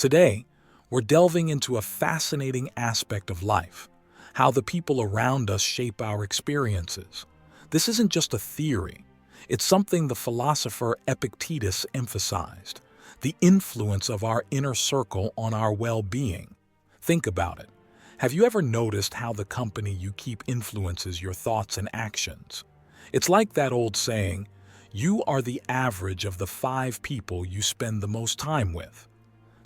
Today, we're delving into a fascinating aspect of life, how the people around us shape our experiences. This isn't just a theory, it's something the philosopher Epictetus emphasized, the influence of our inner circle on our well-being. Think about it. Have you ever noticed how the company you keep influences your thoughts and actions? It's like that old saying, you are the average of the 5 people you spend the most time with.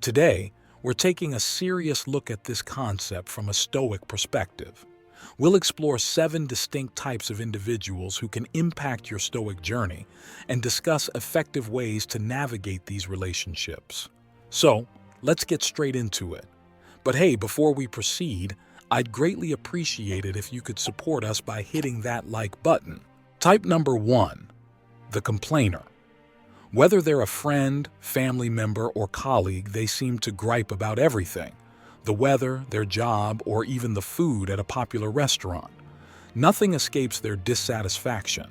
Today, we're taking a serious look at this concept from a Stoic perspective. We'll explore 7 distinct types of individuals who can impact your Stoic journey and discuss effective ways to navigate these relationships. So, let's get straight into it. But hey, before we proceed, I'd greatly appreciate it if you could support us by hitting that like button. Type number 1, the complainer. Whether they're a friend, family member, or colleague, they seem to gripe about everything. The weather, their job, or even the food at a popular restaurant. Nothing escapes their dissatisfaction.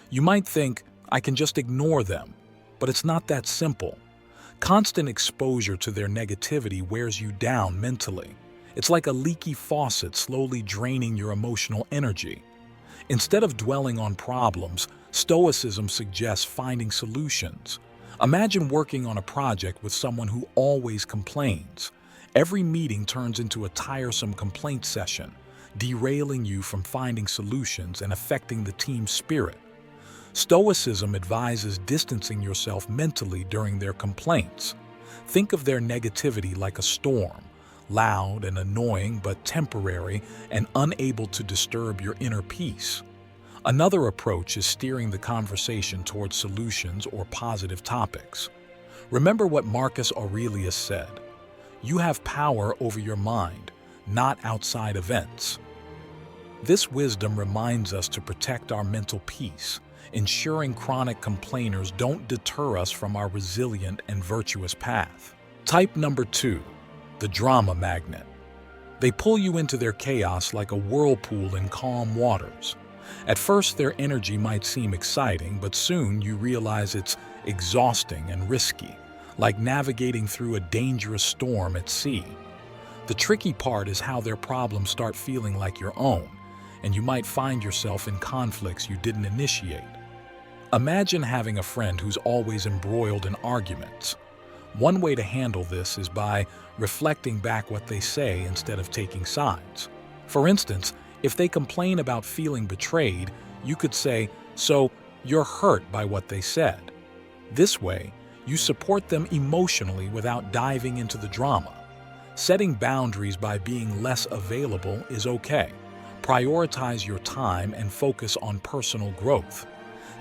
You might think, I can just ignore them, but it's not that simple. Constant exposure to their negativity wears you down mentally. It's like a leaky faucet slowly draining your emotional energy. Instead of dwelling on problems, Stoicism suggests finding solutions. Imagine working on a project with someone who always complains. Every meeting turns into a tiresome complaint session, derailing you from finding solutions and affecting the team's spirit. Stoicism advises distancing yourself mentally during their complaints. Think of their negativity like a storm, loud and annoying but temporary and unable to disturb your inner peace. Another approach is steering the conversation towards solutions or positive topics. Remember what Marcus Aurelius said, "You have power over your mind, not outside events." This wisdom reminds us to protect our mental peace, ensuring chronic complainers don't deter us from our resilient and virtuous path. Type number 2, the drama magnet. They pull you into their chaos like a whirlpool in calm waters. At first, their energy might seem exciting, but soon you realize it's exhausting and risky, like navigating through a dangerous storm at sea. The tricky part is how their problems start feeling like your own, and you might find yourself in conflicts you didn't initiate. Imagine having a friend who's always embroiled in arguments. One way to handle this is by reflecting back what they say instead of taking sides. For instance, if they complain about feeling betrayed, you could say, "So, you're hurt by what they said." This way, you support them emotionally without diving into the drama. Setting boundaries by being less available is okay. Prioritize your time and focus on personal growth.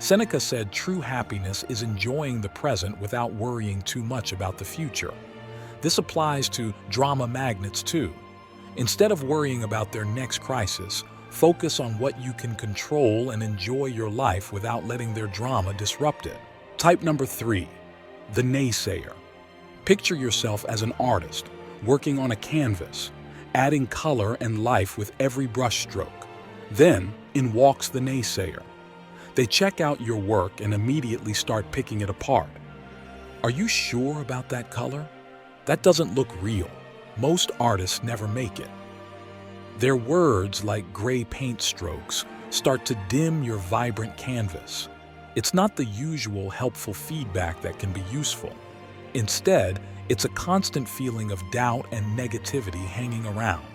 Seneca said true happiness is enjoying the present without worrying too much about the future. This applies to drama magnets too. Instead of worrying about their next crisis, focus on what you can control and enjoy your life without letting their drama disrupt it. Type number 3, the naysayer. Picture yourself as an artist, working on a canvas, adding color and life with every brushstroke. Then, in walks the naysayer. They check out your work and immediately start picking it apart. Are you sure about that color? That doesn't look real. Most artists never make it. Their words, like gray paint strokes, start to dim your vibrant canvas. It's not the usual helpful feedback that can be useful. Instead, it's a constant feeling of doubt and negativity hanging around.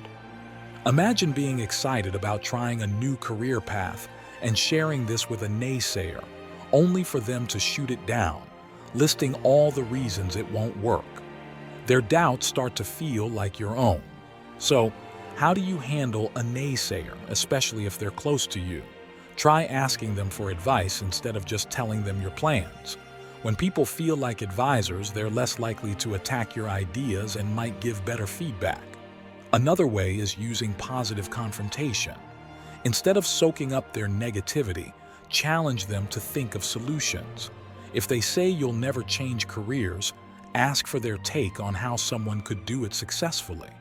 Imagine being excited about trying a new career path and sharing this with a naysayer, only for them to shoot it down, listing all the reasons it won't work. Their doubts start to feel like your own. So, how do you handle a naysayer, especially if they're close to you? Try asking them for advice instead of just telling them your plans. When people feel like advisors, they're less likely to attack your ideas and might give better feedback. Another way is using positive confrontation. Instead of soaking up their negativity, challenge them to think of solutions. If they say you'll never change careers, ask for their take on how someone could do it successfully.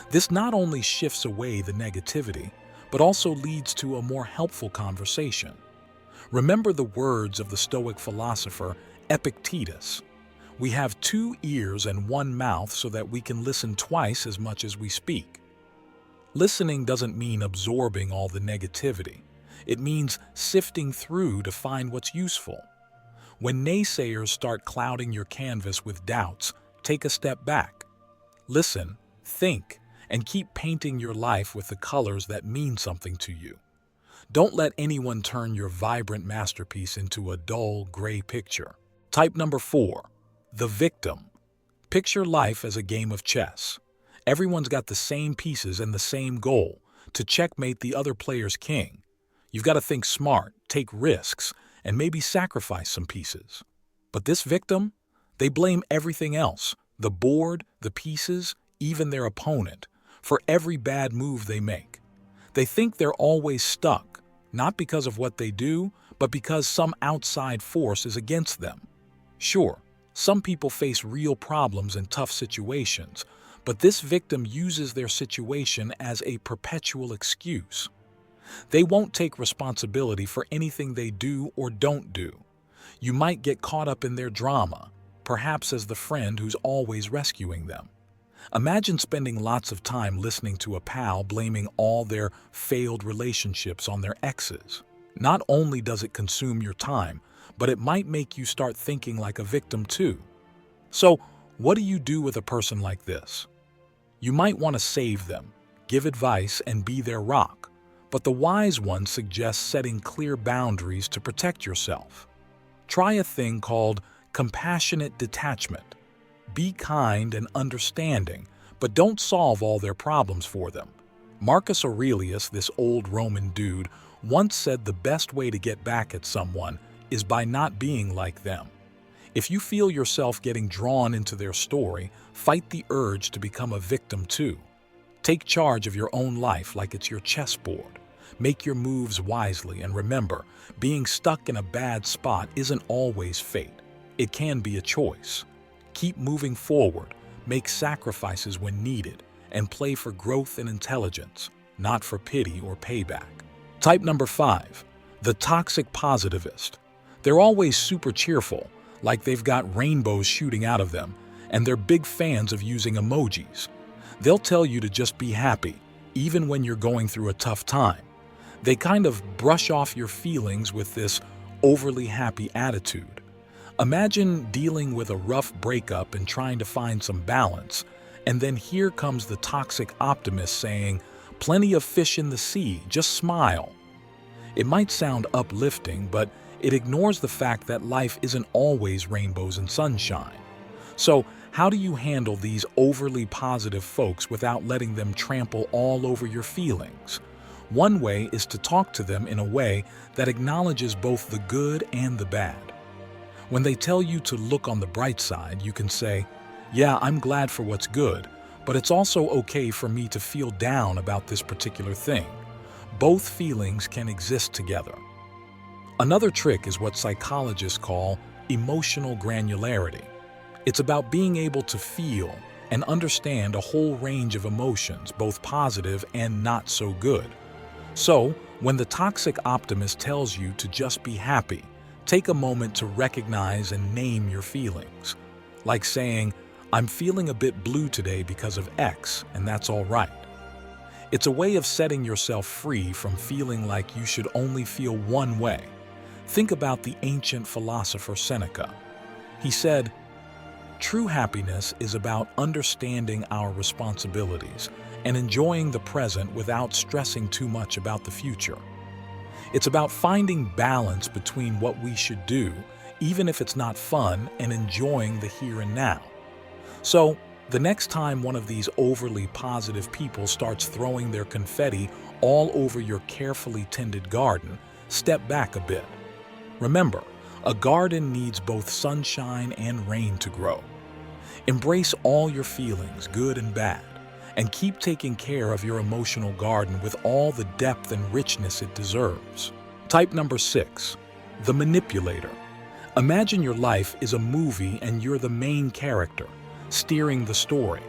This not only shifts away the negativity, but also leads to a more helpful conversation. Remember the words of the Stoic philosopher Epictetus. We have 2 ears and 1 mouth so that we can listen twice as much as we speak. Listening doesn't mean absorbing all the negativity. It means sifting through to find what's useful. When naysayers start clouding your canvas with doubts, take a step back. Listen, think, and keep painting your life with the colors that mean something to you. Don't let anyone turn your vibrant masterpiece into a dull, gray picture. Type number 4, the victim. Picture life as a game of chess. Everyone's got the same pieces and the same goal, to checkmate the other player's king. You've got to think smart, take risks, and maybe sacrifice some pieces. But this victim, they blame everything else, the board, the pieces, even their opponent, for every bad move they make. They think they're always stuck, not because of what they do, but because some outside force is against them. Sure, some people face real problems in tough situations, but this victim uses their situation as a perpetual excuse. They won't take responsibility for anything they do or don't do. You might get caught up in their drama, perhaps as the friend who's always rescuing them. Imagine spending lots of time listening to a pal blaming all their failed relationships on their exes. Not only does it consume your time, but it might make you start thinking like a victim too. So, what do you do with a person like this? You might want to save them, give advice, and be their rock. But the wise one suggests setting clear boundaries to protect yourself. Try a thing called compassionate detachment. Be kind and understanding, but don't solve all their problems for them. Marcus Aurelius, this old Roman dude, once said the best way to get back at someone is by not being like them. If you feel yourself getting drawn into their story, fight the urge to become a victim too. Take charge of your own life like it's your chessboard. Make your moves wisely, and remember, being stuck in a bad spot isn't always fate. It can be a choice. Keep moving forward, make sacrifices when needed, and play for growth and intelligence, not for pity or payback. Type number 5, the toxic positivist. They're always super cheerful, like they've got rainbows shooting out of them, and they're big fans of using emojis. They'll tell you to just be happy, even when you're going through a tough time. They kind of brush off your feelings with this overly happy attitude. Imagine dealing with a rough breakup and trying to find some balance, and then here comes the toxic optimist saying, "Plenty of fish in the sea, just smile." It might sound uplifting, but it ignores the fact that life isn't always rainbows and sunshine. So, how do you handle these overly positive folks without letting them trample all over your feelings? One way is to talk to them in a way that acknowledges both the good and the bad. When they tell you to look on the bright side, you can say, "Yeah, I'm glad for what's good, but it's also okay for me to feel down about this particular thing." Both feelings can exist together. Another trick is what psychologists call emotional granularity. It's about being able to feel and understand a whole range of emotions, both positive and not so good. So, when the toxic optimist tells you to just be happy, take a moment to recognize and name your feelings. Like saying, "I'm feeling a bit blue today because of X, and that's all right." It's a way of setting yourself free from feeling like you should only feel one way. Think about the ancient philosopher Seneca. He said, "True happiness is about understanding our responsibilities and enjoying the present without stressing too much about the future." It's about finding balance between what we should do, even if it's not fun, and enjoying the here and now. So, the next time one of these overly positive people starts throwing their confetti all over your carefully tended garden, step back a bit. Remember, a garden needs both sunshine and rain to grow. Embrace all your feelings, good and bad, and keep taking care of your emotional garden with all the depth and richness it deserves. Type number 6, the manipulator. Imagine your life is a movie and you're the main character, steering the story.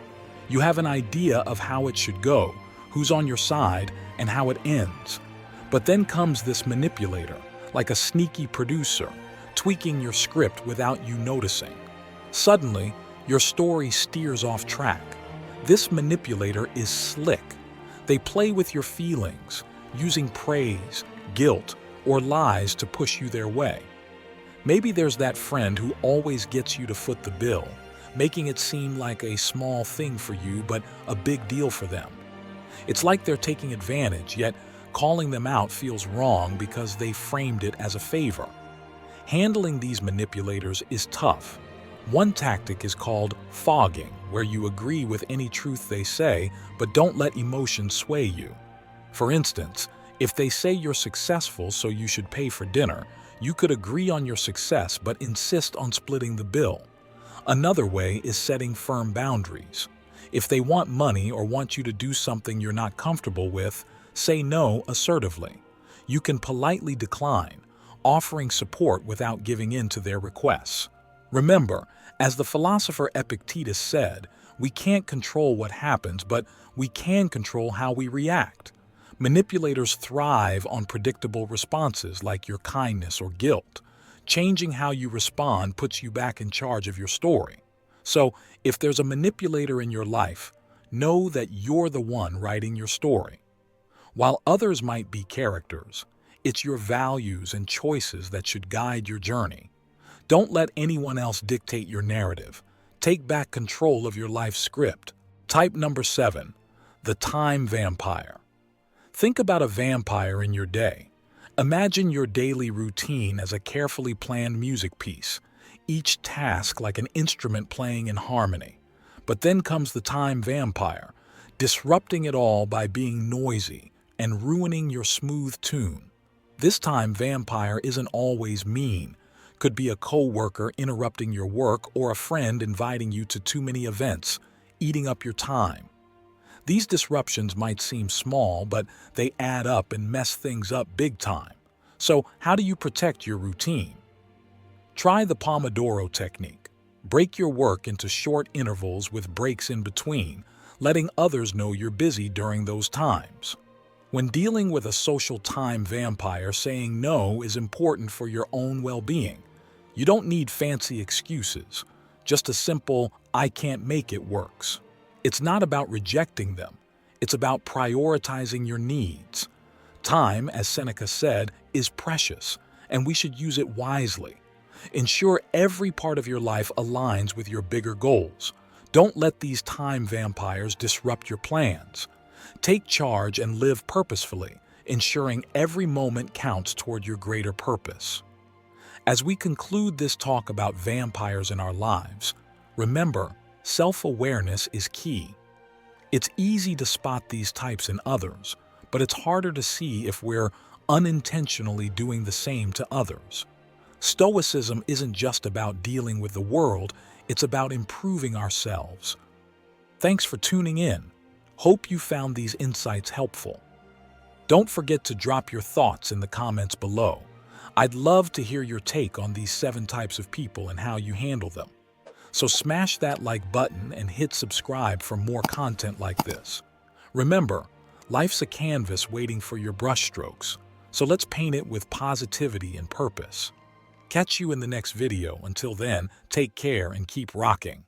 You have an idea of how it should go, who's on your side, and how it ends. But then comes this manipulator, like a sneaky producer, tweaking your script without you noticing. Suddenly, your story steers off track. This manipulator is slick. They play with your feelings, using praise, guilt, or lies to push you their way. Maybe there's that friend who always gets you to foot the bill, making it seem like a small thing for you but a big deal for them. It's like they're taking advantage, yet calling them out feels wrong because they framed it as a favor. Handling these manipulators is tough. One tactic is called fogging, where you agree with any truth they say, but don't let emotions sway you. For instance, if they say you're successful so you should pay for dinner, you could agree on your success but insist on splitting the bill. Another way is setting firm boundaries. If they want money or want you to do something you're not comfortable with, say no assertively. You can politely decline, offering support without giving in to their requests. Remember, as the philosopher Epictetus said, we can't control what happens, but we can control how we react. Manipulators thrive on predictable responses like your kindness or guilt. Changing how you respond puts you back in charge of your story. So, if there's a manipulator in your life, know that you're the one writing your story. While others might be characters, it's your values and choices that should guide your journey. Don't let anyone else dictate your narrative. Take back control of your life script. Type number 7, the time vampire. Think about a vampire in your day. Imagine your daily routine as a carefully planned music piece, each task like an instrument playing in harmony. But then comes the time vampire, disrupting it all by being noisy and ruining your smooth tune. This time vampire isn't always mean. Could be a co-worker interrupting your work or a friend inviting you to too many events, eating up your time. These disruptions might seem small, but they add up and mess things up big time. So, how do you protect your routine? Try the Pomodoro technique. Break your work into short intervals with breaks in between, letting others know you're busy during those times. When dealing with a social time vampire, saying no is important for your own well-being. You don't need fancy excuses. Just a simple, "I can't make it" works. It's not about rejecting them. It's about prioritizing your needs. Time, as Seneca said, is precious, and we should use it wisely. Ensure every part of your life aligns with your bigger goals. Don't let these time vampires disrupt your plans. Take charge and live purposefully, ensuring every moment counts toward your greater purpose. As we conclude this talk about vampires in our lives, remember, self-awareness is key. It's easy to spot these types in others, but it's harder to see if we're unintentionally doing the same to others. Stoicism isn't just about dealing with the world, it's about improving ourselves. Thanks for tuning in. Hope you found these insights helpful. Don't forget to drop your thoughts in the comments below. I'd love to hear your take on these 7 types of people and how you handle them. So smash that like button and hit subscribe for more content like this. Remember, life's a canvas waiting for your brushstrokes, so let's paint it with positivity and purpose. Catch you in the next video. Until then, take care and keep rocking.